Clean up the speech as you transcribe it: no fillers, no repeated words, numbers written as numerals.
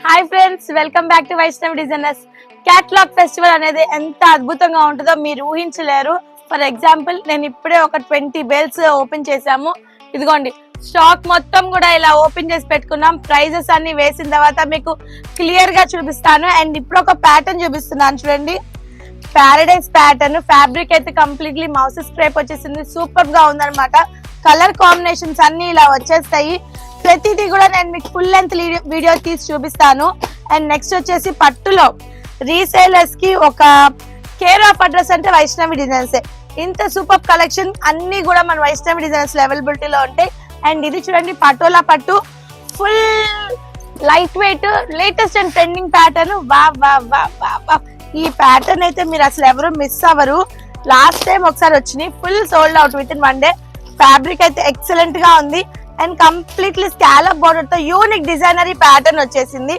Hi friends, welcome back to Vaishnavi designers. Catalogue festival అనేది ఎంత అద్భుతంగా ఉంటుందో మీరు ఊహించలేరు. ఫర్ ఎగ్జాంపుల్, నేను ఇప్పుడే ఒక 20 బేల్స్ ఓపెన్ చేసాము. ఇదిగోండి, స్టాక్ మొత్తం కూడా ఇలా ఓపెన్ చేసి పెట్టుకున్నాం. ప్రైజెస్ అన్ని వేసిన తర్వాత మీకు క్లియర్ గా చూపిస్తాను. అండ్ ఇప్పుడు ఒక ప్యాటర్న్ చూపిస్తున్నాను చూడండి. ప్యారడైజ్ ప్యాటర్న్, ఫ్యాబ్రిక్ అయితే కంప్లీట్లీ మౌస్ స్క్రేప్ వచ్చేసింది. సూపర్ గా ఉందన్నమాట. కలర్ కాంబినేషన్స్ అన్ని ఇలా వచ్చేస్తాయి. ప్రతిదీ కూడా నేను మీకు ఫుల్ లెంత్ వీడియో తీసి చూపిస్తాను. అండ్ నెక్స్ట్ వచ్చేసి పట్టులో రీసేలర్స్ కి ఒక కేర్ ఆఫ్ అడ్రస్ అంటే వైష్ణవి డిజైన్స్. ఇంత సూపర్ కలెక్షన్ అన్ని కూడా మన వైష్ణవి డిజైన్స్ అవైలబిలిటీలో ఉంటాయి. అండ్ ఇది చూడండి, పటోలా పట్టు, full light weight, latest and trending pattern. ఈ ప్యాటర్న్ అయితే మీరు అసలు ఎవరు మిస్ అవ్వరు. లాస్ట్ టైం ఒకసారి వచ్చినాయి, full sold out with in 1 day. Fabric అయితే ఎక్సలెంట్ గా ఉంది. అండ్ కంప్లీట్లీ స్కాలప్ బోర్డర్ తో యూనిక్ డిజైనరీ ప్యాటర్న్ వచ్చేసింది.